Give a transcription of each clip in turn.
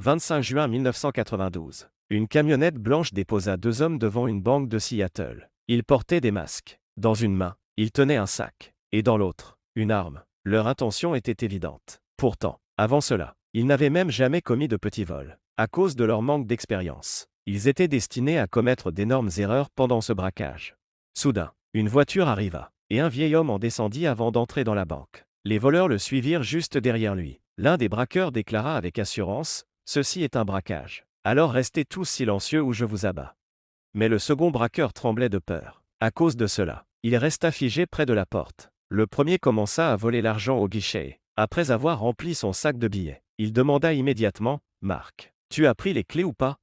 25 juin 1992. Une camionnette blanche déposa deux hommes devant une banque de Seattle. Ils portaient des masques. Dans une main, ils tenaient un sac. Et dans l'autre, une arme. Leur intention était évidente. Pourtant, avant cela, ils n'avaient même jamais commis de petits vols. À cause de leur manque d'expérience, ils étaient destinés à commettre d'énormes erreurs pendant ce braquage. Soudain, une voiture arriva, et un vieil homme en descendit avant d'entrer dans la banque. Les voleurs le suivirent juste derrière lui. L'un des braqueurs déclara avec assurance : « Ceci est un braquage. Alors restez tous silencieux ou je vous abats. » Mais le second braqueur tremblait de peur. À cause de cela, il resta figé près de la porte. Le premier commença à voler l'argent au guichet. Après avoir rempli son sac de billets, il demanda immédiatement : « Marc, tu as pris les clés ou pas ?»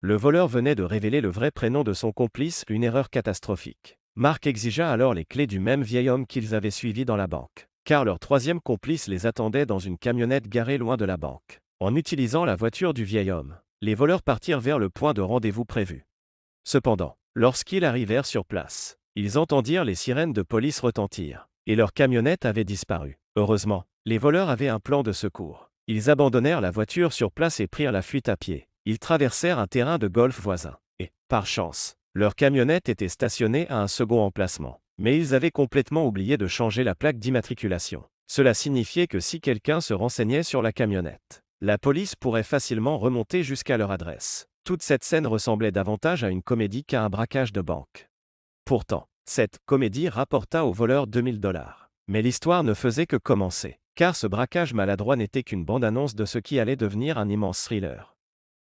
Le voleur venait de révéler le vrai prénom de son complice, une erreur catastrophique. Marc exigea alors les clés du même vieil homme qu'ils avaient suivi dans la banque, car leur troisième complice les attendait dans une camionnette garée loin de la banque. En utilisant la voiture du vieil homme, les voleurs partirent vers le point de rendez-vous prévu. Cependant, lorsqu'ils arrivèrent sur place, ils entendirent les sirènes de police retentir, et leur camionnette avait disparu. Heureusement, les voleurs avaient un plan de secours. Ils abandonnèrent la voiture sur place et prirent la fuite à pied. Ils traversèrent un terrain de golf voisin, et, par chance, leur camionnette était stationnée à un second emplacement. Mais ils avaient complètement oublié de changer la plaque d'immatriculation. Cela signifiait que si quelqu'un se renseignait sur la camionnette, la police pourrait facilement remonter jusqu'à leur adresse. Toute cette scène ressemblait davantage à une comédie qu'à un braquage de banque. Pourtant, cette comédie rapporta aux voleurs 2000 $. Mais l'histoire ne faisait que commencer, car ce braquage maladroit n'était qu'une bande-annonce de ce qui allait devenir un immense thriller.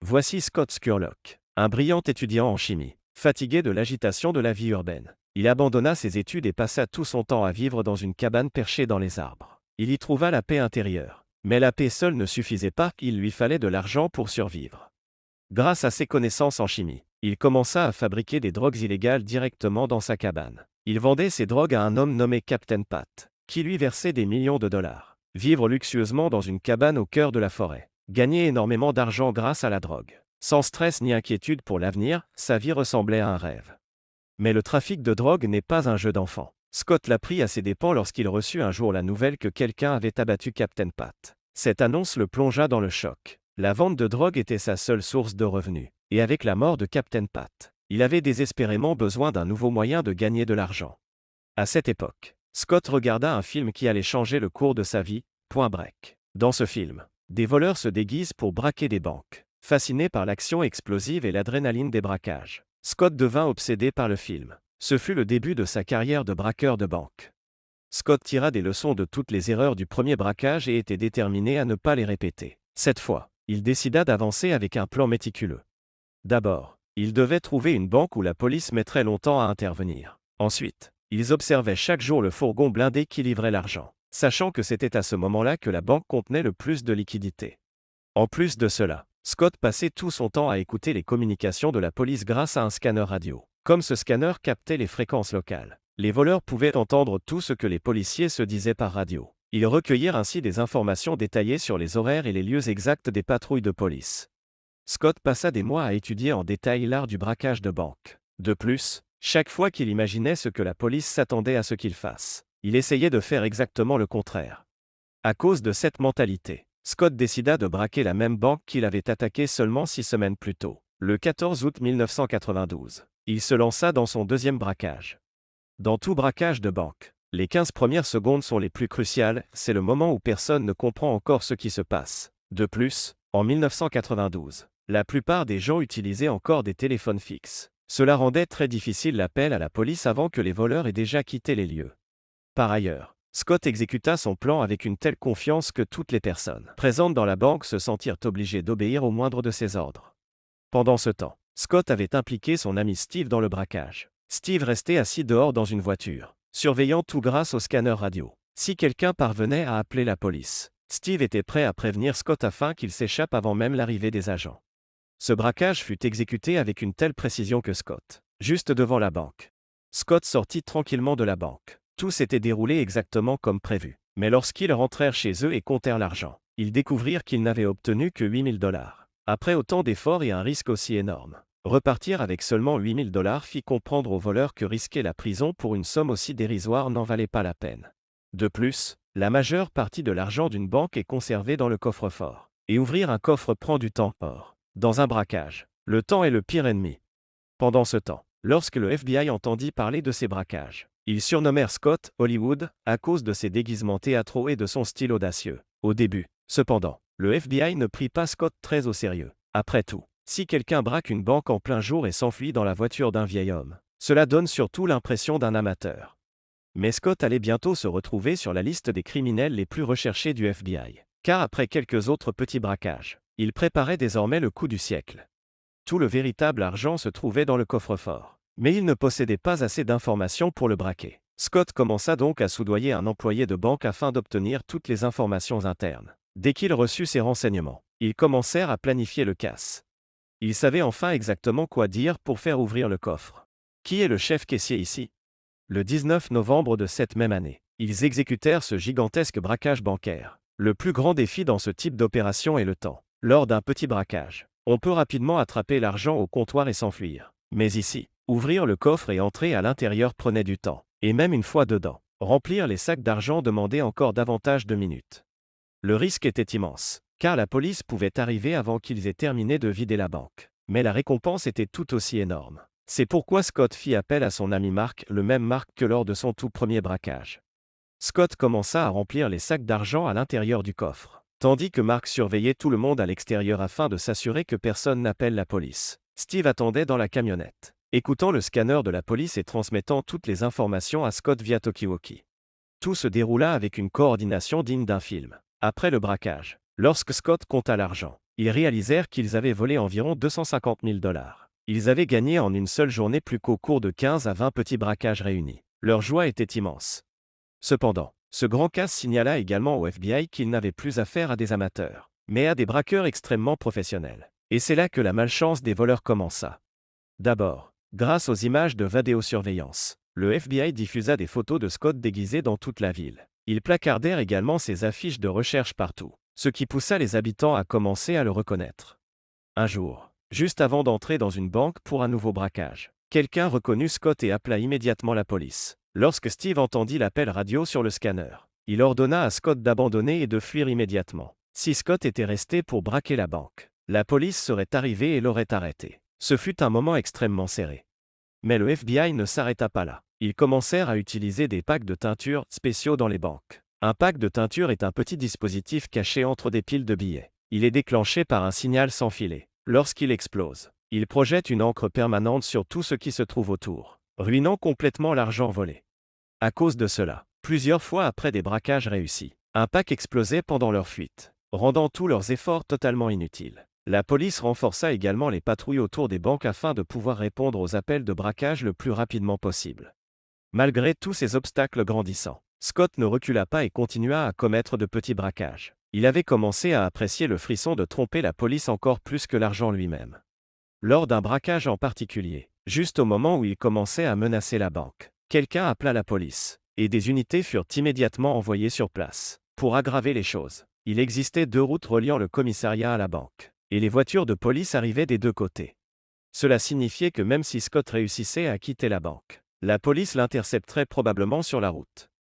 Voici Scott Scurlock, un brillant étudiant en chimie, fatigué de l'agitation de la vie urbaine. Il abandonna ses études et passa tout son temps à vivre dans une cabane perchée dans les arbres. Il y trouva la paix intérieure. Mais la paix seule ne suffisait pas, il lui fallait de l'argent pour survivre. Grâce à ses connaissances en chimie, il commença à fabriquer des drogues illégales directement dans sa cabane. Il vendait ces drogues à un homme nommé Captain Pat, qui lui versait des millions de dollars. Vivre luxueusement dans une cabane au cœur de la forêt. Gagner énormément d'argent grâce à la drogue. Sans stress ni inquiétude pour l'avenir, sa vie ressemblait à un rêve. Mais le trafic de drogue n'est pas un jeu d'enfant. Scott l'apprit à ses dépens lorsqu'il reçut un jour la nouvelle que quelqu'un avait abattu Captain Pat. Cette annonce le plongea dans le choc. La vente de drogue était sa seule source de revenus. Et avec la mort de Captain Pat, il avait désespérément besoin d'un nouveau moyen de gagner de l'argent. À cette époque, Scott regarda un film qui allait changer le cours de sa vie, Point Break. Dans ce film, des voleurs se déguisent pour braquer des banques. Fasciné par l'action explosive et l'adrénaline des braquages, Scott devint obsédé par le film. Ce fut le début de sa carrière de braqueur de banque. Scott tira des leçons de toutes les erreurs du premier braquage et était déterminé à ne pas les répéter. Cette fois, il décida d'avancer avec un plan méticuleux. D'abord, il devait trouver une banque où la police mettrait longtemps à intervenir. Ensuite, ils observaient chaque jour le fourgon blindé qui livrait l'argent, sachant que c'était à ce moment-là que la banque contenait le plus de liquidités. En plus de cela, Scott passait tout son temps à écouter les communications de la police grâce à un scanner radio. Comme ce scanner captait les fréquences locales, les voleurs pouvaient entendre tout ce que les policiers se disaient par radio. Ils recueillirent ainsi des informations détaillées sur les horaires et les lieux exacts des patrouilles de police. Scott passa des mois à étudier en détail l'art du braquage de banque. De plus, chaque fois qu'il imaginait ce que la police s'attendait à ce qu'il fasse, il essayait de faire exactement le contraire. À cause de cette mentalité, Scott décida de braquer la même banque qu'il avait attaquée seulement 6 semaines plus tôt. Le 14 août 1992, il se lança dans son deuxième braquage. Dans tout braquage de banque, les 15 premières secondes sont les plus cruciales, c'est le moment où personne ne comprend encore ce qui se passe. De plus, en 1992, la plupart des gens utilisaient encore des téléphones fixes. Cela rendait très difficile l'appel à la police avant que les voleurs aient déjà quitté les lieux. Par ailleurs, Scott exécuta son plan avec une telle confiance que toutes les personnes présentes dans la banque se sentirent obligées d'obéir au moindre de ses ordres. Pendant ce temps, Scott avait impliqué son ami Steve dans le braquage. Steve restait assis dehors dans une voiture, surveillant tout grâce au scanner radio. Si quelqu'un parvenait à appeler la police, Steve était prêt à prévenir Scott afin qu'il s'échappe avant même l'arrivée des agents. Ce braquage fut exécuté avec une telle précision que Scott, juste devant la banque. Scott sortit tranquillement de la banque. Tout s'était déroulé exactement comme prévu. Mais lorsqu'ils rentrèrent chez eux et comptèrent l'argent, ils découvrirent qu'ils n'avaient obtenu que 8000 $. Après autant d'efforts et un risque aussi énorme, repartir avec seulement 8000 $ fit comprendre aux voleurs que risquer la prison pour une somme aussi dérisoire n'en valait pas la peine. De plus, la majeure partie de l'argent d'une banque est conservée dans le coffre-fort. Et ouvrir un coffre prend du temps. Or, dans un braquage, le temps est le pire ennemi. Pendant ce temps, lorsque le FBI entendit parler de ces braquages, ils surnommèrent Scott Hollywood à cause de ses déguisements théâtraux et de son style audacieux. Au début, cependant, le FBI ne prit pas Scott très au sérieux. Après tout, si quelqu'un braque une banque en plein jour et s'enfuit dans la voiture d'un vieil homme, cela donne surtout l'impression d'un amateur. Mais Scott allait bientôt se retrouver sur la liste des criminels les plus recherchés du FBI. Car après quelques autres petits braquages, il préparait désormais le coup du siècle. Tout le véritable argent se trouvait dans le coffre-fort. Mais il ne possédait pas assez d'informations pour le braquer. Scott commença donc à soudoyer un employé de banque afin d'obtenir toutes les informations internes. Dès qu'il reçut ces renseignements, ils commencèrent à planifier le casse. Ils savaient enfin exactement quoi dire pour faire ouvrir le coffre. Qui est le chef caissier ici? Le 19 novembre de cette même année, ils exécutèrent ce gigantesque braquage bancaire. Le plus grand défi dans ce type d'opération est le temps. Lors d'un petit braquage, on peut rapidement attraper l'argent au comptoir et s'enfuir. Mais ici, ouvrir le coffre et entrer à l'intérieur prenait du temps. Et même une fois dedans, remplir les sacs d'argent demandait encore davantage de minutes. Le risque était immense, car la police pouvait arriver avant qu'ils aient terminé de vider la banque. Mais la récompense était tout aussi énorme. C'est pourquoi Scott fit appel à son ami Mark, le même Mark que lors de son tout premier braquage. Scott commença à remplir les sacs d'argent à l'intérieur du coffre, tandis que Mark surveillait tout le monde à l'extérieur afin de s'assurer que personne n'appelle la police. Steve attendait dans la camionnette, écoutant le scanner de la police et transmettant toutes les informations à Scott via talkie-walkie. Tout se déroula avec une coordination digne d'un film. Après le braquage, lorsque Scott compta l'argent, ils réalisèrent qu'ils avaient volé environ 250 000 $. Ils avaient gagné en une seule journée plus qu'au cours de 15 à 20 petits braquages réunis. Leur joie était immense. Cependant, ce grand casse signala également au FBI qu'ils n'avaient plus affaire à des amateurs, mais à des braqueurs extrêmement professionnels. Et c'est là que la malchance des voleurs commença. D'abord, grâce aux images de vidéosurveillance, le FBI diffusa des photos de Scott déguisé dans toute la ville. Ils placardèrent également ses affiches de recherche partout, ce qui poussa les habitants à commencer à le reconnaître. Un jour, juste avant d'entrer dans une banque pour un nouveau braquage, quelqu'un reconnut Scott et appela immédiatement la police. Lorsque Steve entendit l'appel radio sur le scanner, il ordonna à Scott d'abandonner et de fuir immédiatement. Si Scott était resté pour braquer la banque, la police serait arrivée et l'aurait arrêté. Ce fut un moment extrêmement serré. Mais le FBI ne s'arrêta pas là. Ils commencèrent à utiliser des packs de teinture spéciaux dans les banques. Un pack de teinture est un petit dispositif caché entre des piles de billets. Il est déclenché par un signal sans filet. Lorsqu'il explose, il projette une encre permanente sur tout ce qui se trouve autour, ruinant complètement l'argent volé. À cause de cela, plusieurs fois après des braquages réussis, un pack explosait pendant leur fuite, rendant tous leurs efforts totalement inutiles. La police renforça également les patrouilles autour des banques afin de pouvoir répondre aux appels de braquage le plus rapidement possible. Malgré tous ces obstacles grandissants, Scott ne recula pas et continua à commettre de petits braquages. Il avait commencé à apprécier le frisson de tromper la police encore plus que l'argent lui-même. Lors d'un braquage en particulier, juste au moment où il commençait à menacer la banque, quelqu'un appela la police, et des unités furent immédiatement envoyées sur place. Pour aggraver les choses, il existait 2 routes reliant le commissariat à la banque, et les voitures de police arrivaient des 2 côtés. Cela signifiait que même si Scott réussissait à quitter la banque, la police l'intercepterait probablement sur la route.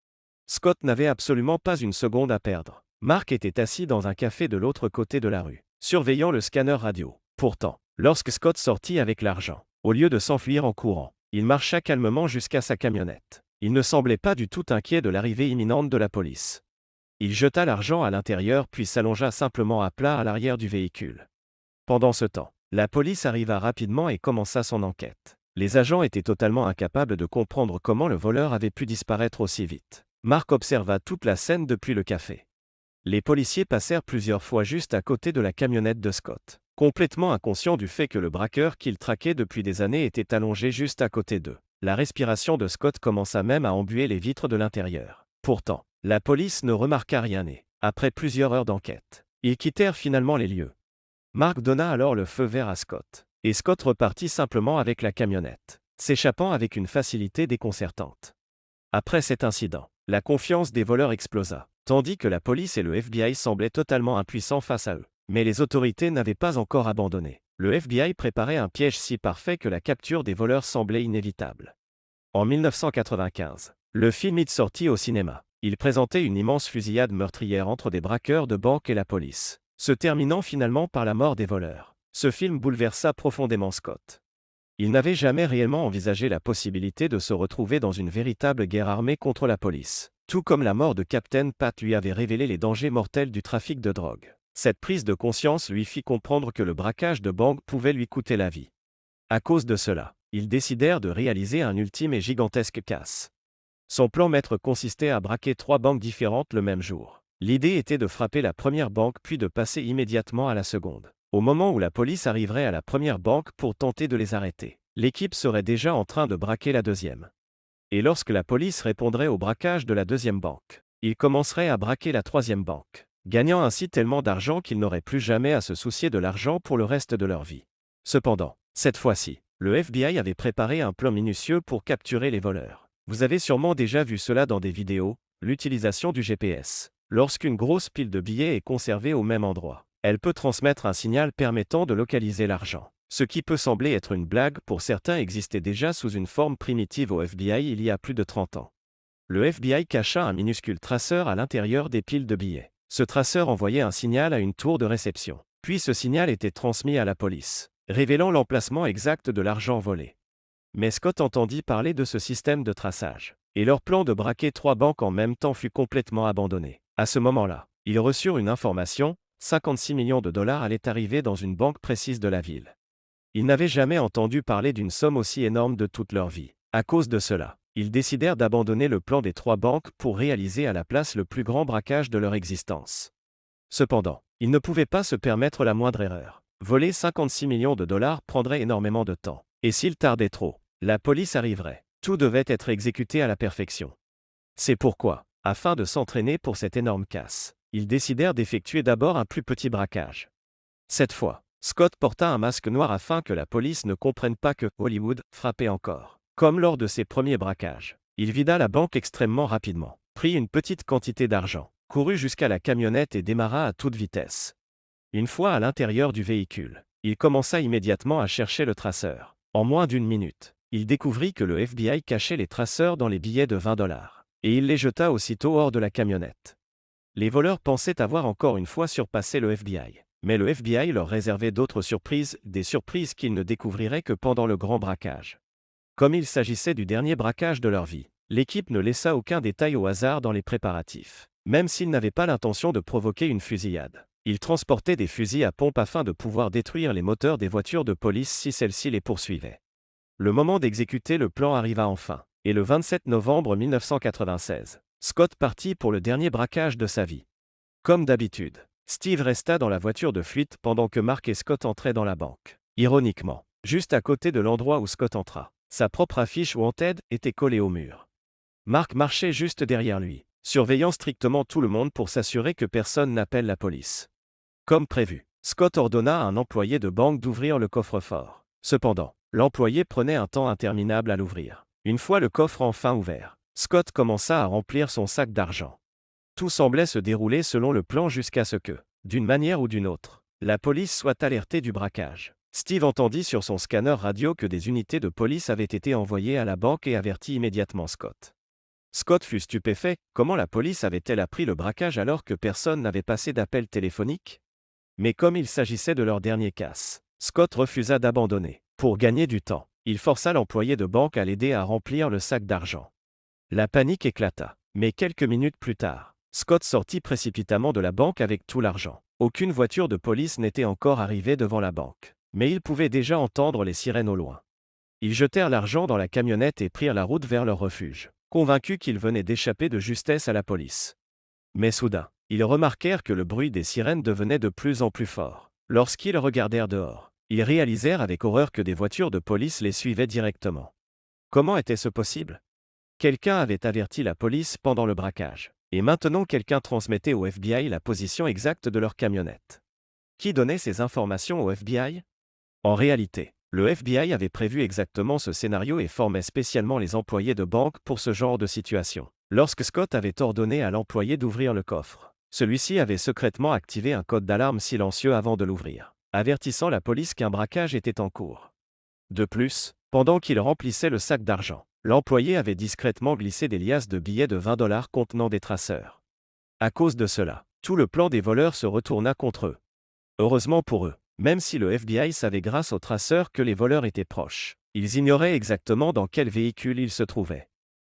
Scott n'avait absolument pas une seconde à perdre. Mark était assis dans un café de l'autre côté de la rue, surveillant le scanner radio. Pourtant, lorsque Scott sortit avec l'argent, au lieu de s'enfuir en courant, il marcha calmement jusqu'à sa camionnette. Il ne semblait pas du tout inquiet de l'arrivée imminente de la police. Il jeta l'argent à l'intérieur puis s'allongea simplement à plat à l'arrière du véhicule. Pendant ce temps, la police arriva rapidement et commença son enquête. Les agents étaient totalement incapables de comprendre comment le voleur avait pu disparaître aussi vite. Mark observa toute la scène depuis le café. Les policiers passèrent plusieurs fois juste à côté de la camionnette de Scott, complètement inconscients du fait que le braqueur qu'ils traquaient depuis des années était allongé juste à côté d'eux. La respiration de Scott commença même à embuer les vitres de l'intérieur. Pourtant, la police ne remarqua rien et, après plusieurs heures d'enquête, ils quittèrent finalement les lieux. Mark donna alors le feu vert à Scott, et Scott repartit simplement avec la camionnette, s'échappant avec une facilité déconcertante. Après cet incident, la confiance des voleurs explosa, tandis que la police et le FBI semblaient totalement impuissants face à eux. Mais les autorités n'avaient pas encore abandonné. Le FBI préparait un piège si parfait que la capture des voleurs semblait inévitable. En 1995, le film It sortit au cinéma. Il présentait une immense fusillade meurtrière entre des braqueurs de banque et la police. se terminant finalement par la mort des voleurs. Ce film bouleversa profondément Scott. Il n'avait jamais réellement envisagé la possibilité de se retrouver dans une véritable guerre armée contre la police. Tout comme la mort de Captain Pat lui avait révélé les dangers mortels du trafic de drogue. Cette prise de conscience lui fit comprendre que le braquage de banque pouvait lui coûter la vie. À cause de cela, ils décidèrent de réaliser un ultime et gigantesque casse. Son plan maître consistait à braquer 3 banques différentes le même jour. L'idée était de frapper la première banque puis de passer immédiatement à la seconde. Au moment où la police arriverait à la première banque pour tenter de les arrêter, l'équipe serait déjà en train de braquer la deuxième. Et lorsque la police répondrait au braquage de la deuxième banque, ils commenceraient à braquer la troisième banque, gagnant ainsi tellement d'argent qu'ils n'auraient plus jamais à se soucier de l'argent pour le reste de leur vie. Cependant, cette fois-ci, le FBI avait préparé un plan minutieux pour capturer les voleurs. Vous avez sûrement déjà vu cela dans des vidéos, l'utilisation du GPS. Lorsqu'une grosse pile de billets est conservée au même endroit, elle peut transmettre un signal permettant de localiser l'argent. Ce qui peut sembler être une blague pour certains existait déjà sous une forme primitive au FBI il y a plus de 30 ans. Le FBI cacha un minuscule traceur à l'intérieur des piles de billets. Ce traceur envoyait un signal à une tour de réception. Puis ce signal était transmis à la police, révélant l'emplacement exact de l'argent volé. Mais Scott entendit parler de ce système de traçage, et leur plan de braquer 3 banques en même temps fut complètement abandonné. À ce moment-là, ils reçurent une information, 56 millions de dollars allaient arriver dans une banque précise de la ville. Ils n'avaient jamais entendu parler d'une somme aussi énorme de toute leur vie. À cause de cela, ils décidèrent d'abandonner le plan des 3 banques pour réaliser à la place le plus grand braquage de leur existence. Cependant, ils ne pouvaient pas se permettre la moindre erreur. Voler 56 millions de dollars prendrait énormément de temps. Et s'ils tardaient trop, la police arriverait. Tout devait être exécuté à la perfection. C'est pourquoi, afin de s'entraîner pour cette énorme casse, ils décidèrent d'effectuer d'abord un plus petit braquage. Cette fois, Scott porta un masque noir afin que la police ne comprenne pas que Hollywood frappait encore. Comme lors de ses premiers braquages, il vida la banque extrêmement rapidement, prit une petite quantité d'argent, courut jusqu'à la camionnette et démarra à toute vitesse. Une fois à l'intérieur du véhicule, il commença immédiatement à chercher le traceur. En moins d'1 minute, il découvrit que le FBI cachait les traceurs dans les billets de 20 $, et il les jeta aussitôt hors de la camionnette. Les voleurs pensaient avoir encore une fois surpassé le FBI. Mais le FBI leur réservait d'autres surprises, des surprises qu'ils ne découvriraient que pendant le grand braquage. Comme il s'agissait du dernier braquage de leur vie, l'équipe ne laissa aucun détail au hasard dans les préparatifs. Même s'ils n'avaient pas l'intention de provoquer une fusillade, ils transportaient des fusils à pompe afin de pouvoir détruire les moteurs des voitures de police si celles-ci les poursuivaient. Le moment d'exécuter le plan arriva enfin, et le 27 novembre 1996, Scott partit pour le dernier braquage de sa vie. Comme d'habitude, Steve resta dans la voiture de fuite pendant que Mark et Scott entraient dans la banque. Ironiquement, juste à côté de l'endroit où Scott entra, sa propre affiche Wanted était collée au mur. Mark marchait juste derrière lui, surveillant strictement tout le monde pour s'assurer que personne n'appelle la police. Comme prévu, Scott ordonna à un employé de banque d'ouvrir le coffre-fort. Cependant, l'employé prenait un temps interminable à l'ouvrir. Une fois le coffre enfin ouvert, Scott commença à remplir son sac d'argent. Tout semblait se dérouler selon le plan jusqu'à ce que, d'une manière ou d'une autre, la police soit alertée du braquage. Steve entendit sur son scanner radio que des unités de police avaient été envoyées à la banque et avertit immédiatement Scott. Scott fut stupéfait, comment la police avait-elle appris le braquage alors que personne n'avait passé d'appel téléphonique? Mais comme il s'agissait de leur dernier casse, Scott refusa d'abandonner. Pour gagner du temps, il força l'employé de banque à l'aider à remplir le sac d'argent. La panique éclata, mais quelques minutes plus tard, Scott sortit précipitamment de la banque avec tout l'argent. Aucune voiture de police n'était encore arrivée devant la banque, mais ils pouvaient déjà entendre les sirènes au loin. Ils jetèrent l'argent dans la camionnette et prirent la route vers leur refuge, convaincus qu'ils venaient d'échapper de justesse à la police. Mais soudain, ils remarquèrent que le bruit des sirènes devenait de plus en plus fort. Lorsqu'ils regardèrent dehors, ils réalisèrent avec horreur que des voitures de police les suivaient directement. Comment était-ce possible? Quelqu'un avait averti la police pendant le braquage. Et maintenant quelqu'un transmettait au FBI la position exacte de leur camionnette. Qui donnait ces informations au FBI? En réalité, le FBI avait prévu exactement ce scénario et formait spécialement les employés de banque pour ce genre de situation. Lorsque Scott avait ordonné à l'employé d'ouvrir le coffre, celui-ci avait secrètement activé un code d'alarme silencieux avant de l'ouvrir, avertissant la police qu'un braquage était en cours. De plus, pendant qu'il remplissait le sac d'argent, l'employé avait discrètement glissé des liasses de billets de 20 $ contenant des traceurs. À cause de cela, tout le plan des voleurs se retourna contre eux. Heureusement pour eux, même si le FBI savait grâce aux traceurs que les voleurs étaient proches, ils ignoraient exactement dans quel véhicule ils se trouvaient.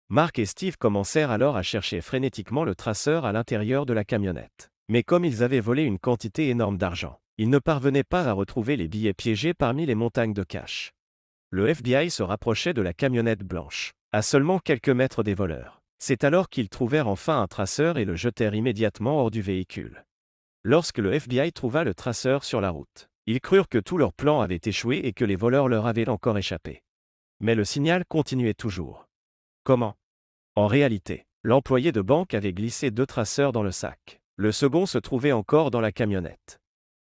Mark et Steve commencèrent alors à chercher frénétiquement le traceur à l'intérieur de la camionnette. Mais comme ils avaient volé une quantité énorme d'argent, ils ne parvenaient pas à retrouver les billets piégés parmi les montagnes de cash. Le FBI se rapprochait de la camionnette blanche, à seulement quelques mètres des voleurs. C'est alors qu'ils trouvèrent enfin un traceur et le jetèrent immédiatement hors du véhicule. Lorsque le FBI trouva le traceur sur la route, ils crurent que tout leur plan avait échoué et que les voleurs leur avaient encore échappé. Mais le signal continuait toujours. Comment? En réalité, l'employé de banque avait glissé 2 traceurs dans le sac. Le second se trouvait encore dans la camionnette.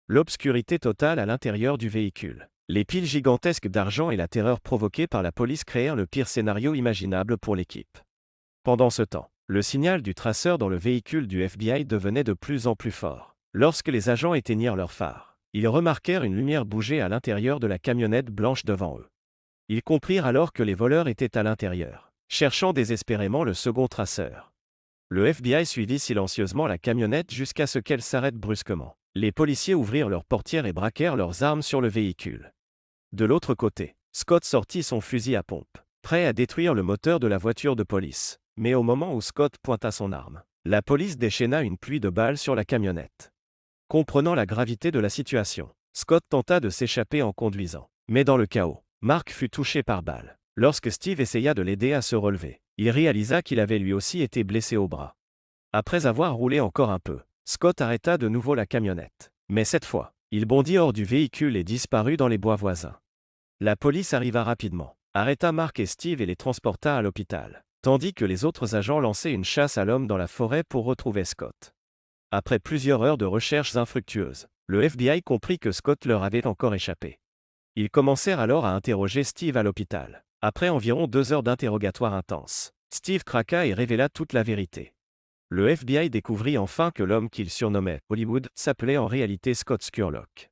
L'obscurité totale à l'intérieur du véhicule, les piles gigantesques d'argent et la terreur provoquée par la police créèrent le pire scénario imaginable pour l'équipe. Pendant ce temps, le signal du traceur dans le véhicule du FBI devenait de plus en plus fort. Lorsque les agents éteignirent leurs phares, ils remarquèrent une lumière bouger à l'intérieur de la camionnette blanche devant eux. Ils comprirent alors que les voleurs étaient à l'intérieur, cherchant désespérément le second traceur. Le FBI suivit silencieusement la camionnette jusqu'à ce qu'elle s'arrête brusquement. Les policiers ouvrirent leurs portières et braquèrent leurs armes sur le véhicule. De l'autre côté, Scott sortit son fusil à pompe, prêt à détruire le moteur de la voiture de police. Mais au moment où Scott pointa son arme, la police déchaîna une pluie de balles sur la camionnette. Comprenant la gravité de la situation, Scott tenta de s'échapper en conduisant. Mais dans le chaos, Mark fut touché par balle. Lorsque Steve essaya de l'aider à se relever, il réalisa qu'il avait lui aussi été blessé au bras. Après avoir roulé encore un peu, Scott arrêta de nouveau la camionnette. Mais cette fois, il bondit hors du véhicule et disparut dans les bois voisins. La police arriva rapidement, arrêta Mark et Steve et les transporta à l'hôpital, tandis que les autres agents lançaient une chasse à l'homme dans la forêt pour retrouver Scott. Après plusieurs heures de recherches infructueuses, le FBI comprit que Scott leur avait encore échappé. Ils commencèrent alors à interroger Steve à l'hôpital. Après environ 2 heures d'interrogatoire intense, Steve craqua et révéla toute la vérité. Le FBI découvrit enfin que l'homme qu'il surnommait Hollywood s'appelait en réalité Scott Scurlock.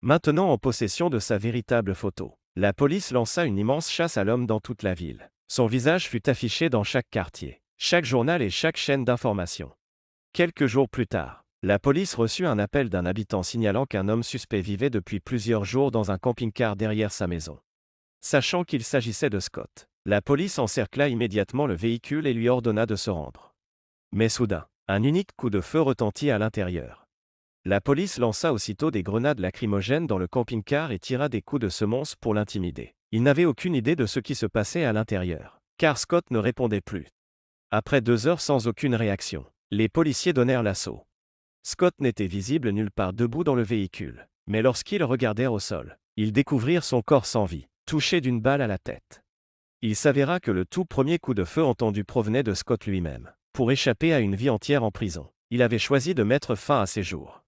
Maintenant en possession de sa véritable photo, la police lança une immense chasse à l'homme dans toute la ville. Son visage fut affiché dans chaque quartier, chaque journal et chaque chaîne d'information. Quelques jours plus tard, la police reçut un appel d'un habitant signalant qu'un homme suspect vivait depuis plusieurs jours dans un camping-car derrière sa maison. Sachant qu'il s'agissait de Scott, la police encercla immédiatement le véhicule et lui ordonna de se rendre. Mais soudain, un unique coup de feu retentit à l'intérieur. La police lança aussitôt des grenades lacrymogènes dans le camping-car et tira des coups de semonce pour l'intimider. Il n'avait aucune idée de ce qui se passait à l'intérieur, car Scott ne répondait plus. Après 2 heures sans aucune réaction, les policiers donnèrent l'assaut. Scott n'était visible nulle part debout dans le véhicule, mais lorsqu'ils regardèrent au sol, ils découvrirent son corps sans vie, touché d'une balle à la tête. Il s'avéra que le tout premier coup de feu entendu provenait de Scott lui-même. Pour échapper à une vie entière en prison, il avait choisi de mettre fin à ses jours.